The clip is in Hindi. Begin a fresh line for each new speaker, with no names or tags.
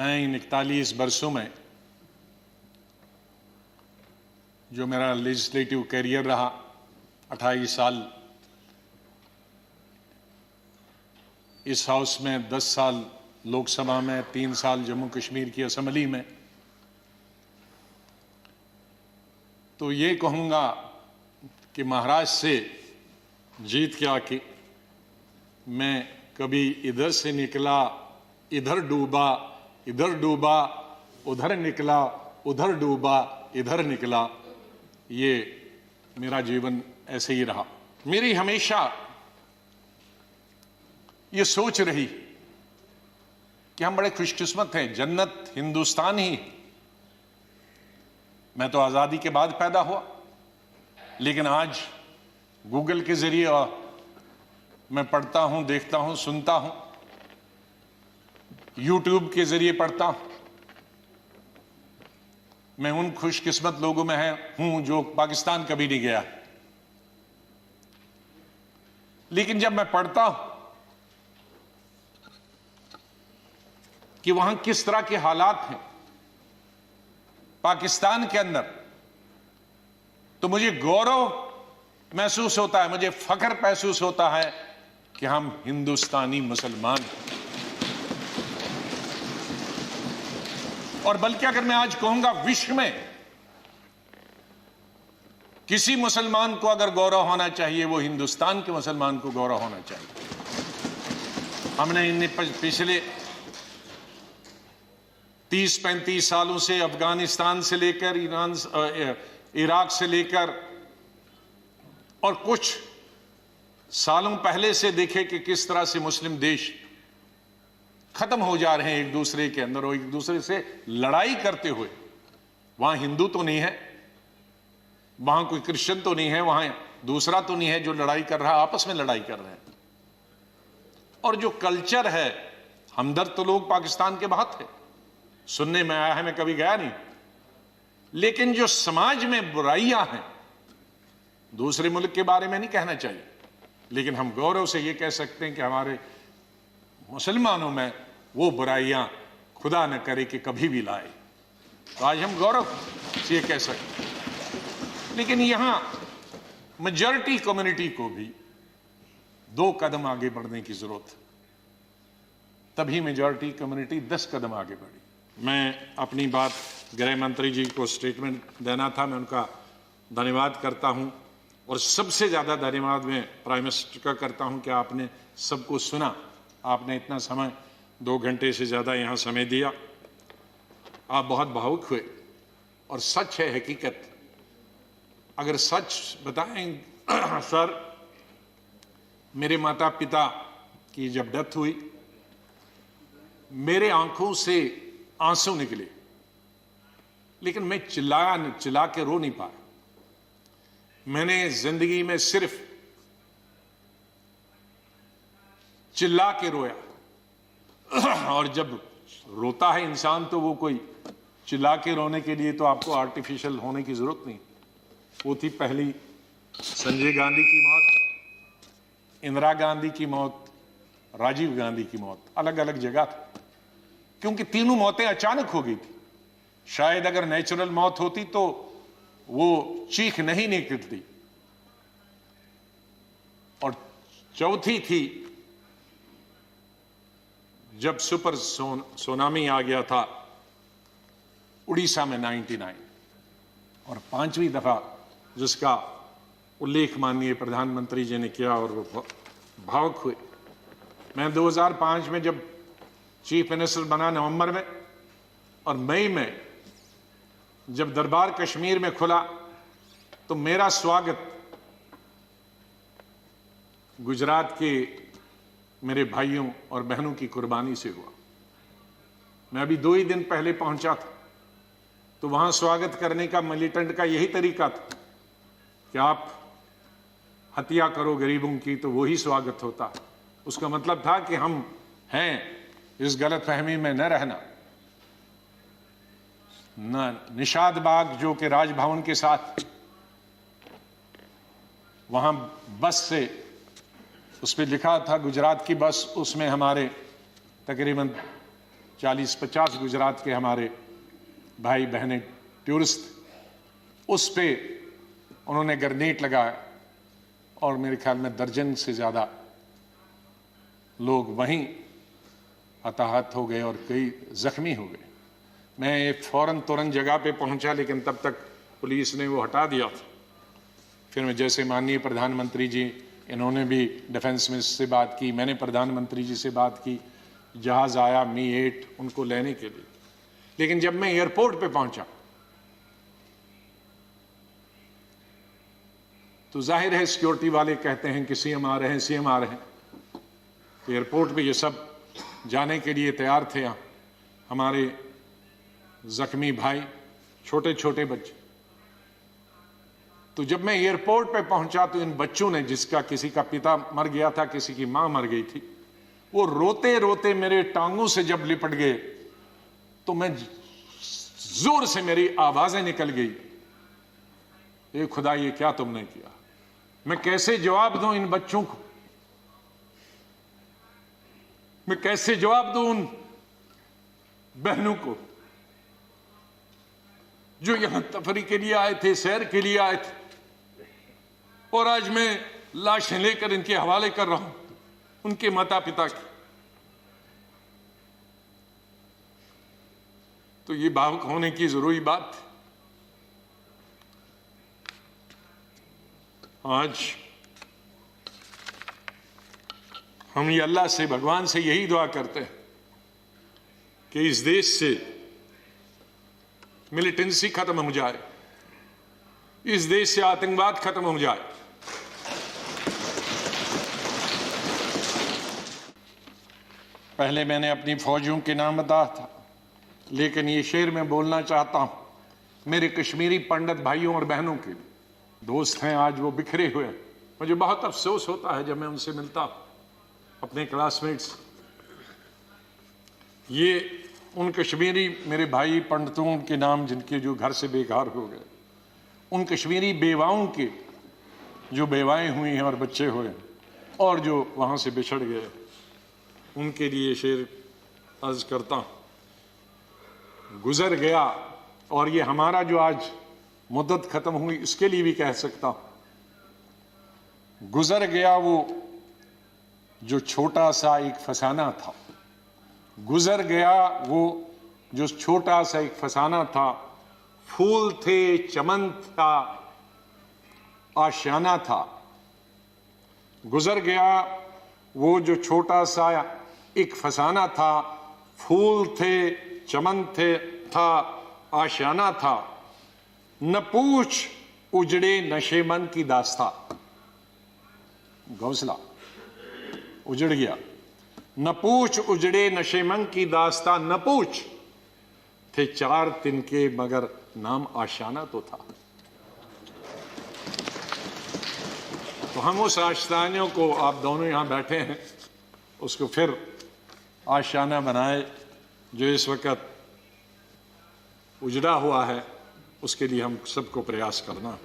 मैं इन 41 बरसों में जो मेरा लेजिस्लेटिव कैरियर रहा, 28 साल इस हाउस में, 10 साल लोकसभा में, 3 साल जम्मू कश्मीर की असेंबली में, तो ये कहूँगा कि महाराष्ट्र से जीत के आके मैं कभी इधर से निकला, इधर डूबा, इधर डूबा, उधर निकला, उधर डूबा, इधर निकला, ये मेरा जीवन ऐसे ही रहा। मेरी हमेशा ये सोच रही कि हम बड़े खुशकिस्मत हैं, जन्नत हिंदुस्तान ही। मैं तो आज़ादी के बाद पैदा हुआ, लेकिन आज गूगल के जरिए मैं पढ़ता हूं, देखता हूं, सुनता हूं, यूट्यूब के जरिए पढ़ता हूं। मैं उन खुशकिस्मत लोगों में हूं जो पाकिस्तान कभी नहीं गया। लेकिन जब मैं पढ़ता हूं कि वहां किस तरह के हालात हैं पाकिस्तान के अंदर, तो मुझे गौरव महसूस होता है, मुझे फख्र महसूस होता है कि हम हिंदुस्तानी मुसलमान हैं। और बल्कि अगर मैं आज कहूंगा विश्व में किसी मुसलमान को अगर गौरव होना चाहिए, वो हिंदुस्तान के मुसलमान को गौरव होना चाहिए। हमने इन पिछले 30-35 सालों से अफगानिस्तान से लेकर इराक से लेकर और कुछ सालों पहले से देखे कि किस तरह से मुस्लिम देश खत्म हो जा रहे हैं एक दूसरे के अंदर और एक दूसरे से लड़ाई करते हुए। वहां हिंदू तो नहीं है, वहां कोई क्रिश्चियन तो नहीं है, वहां दूसरा तो नहीं है जो लड़ाई कर रहा है, आपस में लड़ाई कर रहे हैं। और जो कल्चर है, हमदर्द तो लोग पाकिस्तान के बहुत थे, सुनने में आया है, मैं कभी गया नहीं। लेकिन जो समाज में बुराइयां हैं, दूसरे मुल्क के बारे में नहीं कहना चाहिए, लेकिन हम गौरव से ये कह सकते हैं कि हमारे मुसलमानों में वो बुराइयां खुदा न करे कि कभी भी लाए। तो आज हम गौरव से ये कह सकते हैं। लेकिन यहां मेजॉरिटी कम्युनिटी को भी 2 कदम आगे बढ़ने की जरूरत है, तभी मेजॉरिटी कम्युनिटी 10 कदम आगे बढ़ी। मैं अपनी बात गृह मंत्री जी को स्टेटमेंट देना था, मैं उनका धन्यवाद करता हूं। और सबसे ज्यादा धन्यवाद मैं प्राइम मिनिस्टर का करता हूं कि आपने सबको सुना, आपने इतना समय 2 घंटे से ज्यादा यहां समय दिया। आप बहुत भावुक हुए और सच है, हकीकत। अगर सच बताएं सर, मेरे माता पिता की जब डेथ हुई, मेरे आंखों से आंसू निकले, लेकिन मैं चिल्ला के रो नहीं पाया। मैंने जिंदगी में सिर्फ चिल्ला के रोया। और जब रोता है इंसान, तो वो कोई चिल्ला के रोने के लिए तो आपको आर्टिफिशियल होने की जरूरत नहीं। वो थी पहली संजय गांधी की मौत, इंदिरा गांधी की मौत, राजीव गांधी की मौत, अलग अलग जगह थी, क्योंकि तीनों मौतें अचानक हो गई थी। शायद अगर नेचुरल मौत होती तो वो चीख नहीं निकलती। और चौथी थी जब सुपर सुनामी आ गया था उड़ीसा में 99। और 5वीं दफा जिसका उल्लेख माननीय प्रधानमंत्री जी ने किया और वो भावुक हुए। मैं 2005 में जब चीफ मिनिस्टर बना नवंबर में, और मई में जब दरबार कश्मीर में खुला, तो मेरा स्वागत गुजरात के मेरे भाइयों और बहनों की कुर्बानी से हुआ। मैं अभी 2 ही दिन पहले पहुंचा था, तो वहां स्वागत करने का मिलिटेंट का यही तरीका था कि आप हत्या करो गरीबों की, तो वही स्वागत होता। उसका मतलब था कि हम हैं, इस गलतफहमी में न रहना। निषाद बाग जो कि राजभवन के साथ, वहां बस से उस पर लिखा था गुजरात की बस, उसमें हमारे तकरीबन 40-50 गुजरात के हमारे भाई बहनें टूरिस्ट, उस पे उन्होंने ग्रेनेड लगाया और मेरे ख्याल में दर्जन से ज़्यादा लोग वहीं हताहत हो गए और कई जख्मी हो गए। मैं फौरन तुरंत जगह पे पहुंचा, लेकिन तब तक पुलिस ने वो हटा दिया था। फिर मैं जैसे माननीय प्रधानमंत्री जी, इन्होंने भी डिफेंस मिनिस्टर से बात की, मैंने प्रधानमंत्री जी से बात की, जहाज़ आया मी-8 उनको लेने के लिए। लेकिन जब मैं एयरपोर्ट पे पहुंचा तो जाहिर है सिक्योरिटी वाले कहते हैं कि सीएम आ रहे हैं, सीएम आ रहे हैं। तो एयरपोर्ट पे ये सब जाने के लिए तैयार थे। हमारे जख्मी भाई, छोटे छोटे बच्चे। तो जब मैं एयरपोर्ट पे पहुंचा तो इन बच्चों ने, जिसका किसी का पिता मर गया था, किसी की मां मर गई थी, वो रोते रोते मेरे टांगों से जब लिपट गए तो मैं जोर से, मेरी आवाजें निकल गई, ये खुदा ये क्या तुमने किया। मैं कैसे जवाब दूं इन बच्चों को, मैं कैसे जवाब दूं उन बहनों को जो यहां तफरी के लिए आए थे, सैर के लिए आए थे, और आज मैं लाशें लेकर इनके हवाले कर रहा हूं उनके माता पिता की। तो ये भावुक होने की जरूरी बात है। आज हम ये अल्लाह से, भगवान से यही दुआ करते हैं कि इस देश से मिलिटेंसी खत्म हो जाए, इस देश से आतंकवाद खत्म हो जाए। पहले मैंने अपनी फौजियों के नाम बताया था, लेकिन ये शेर मैं बोलना चाहता हूं मेरे कश्मीरी पंडित भाइयों और बहनों के लिए। दोस्त हैं आज वो बिखरे हुए, मुझे बहुत अफसोस होता है जब मैं उनसे मिलता हूं, अपने क्लासमेट्स। ये उन कश्मीरी मेरे भाई पंडितों के नाम जिनके जो घर से बेकार हो गए, उन कश्मीरी बेवाओं के जो बेवाएं हुई हैं और बच्चे हुए और जो वहां से बिछड़ गए, उनके लिए शेर अर्ज करता हूं। गुजर गया, और ये हमारा जो आज मुद्दत खत्म हुई इसके लिए भी कह सकता हूं। गुजर गया वो जो छोटा सा एक फसाना था, गुजर गया वो जो छोटा सा एक फसाना था। फूल थे, चमन था, आशियाना था। गुजर गया वो जो छोटा सा एक फसाना था, फूल थे, चमन थे, था, आशियाना था। न पूछ उजड़े नशे मन की दास्ता, घोंसला उजड़ गया। न पूछ उजड़े नशे मन की दास्ता, न पूछ थे 4 तिनके मगर नाम आशियाना तो था। तो हम उस आशियाने को, आप दोनों यहां बैठे हैं, उसको फिर आशियाना बनाए जो इस वक्त उजड़ा हुआ है, उसके लिए हम सबको प्रयास करना।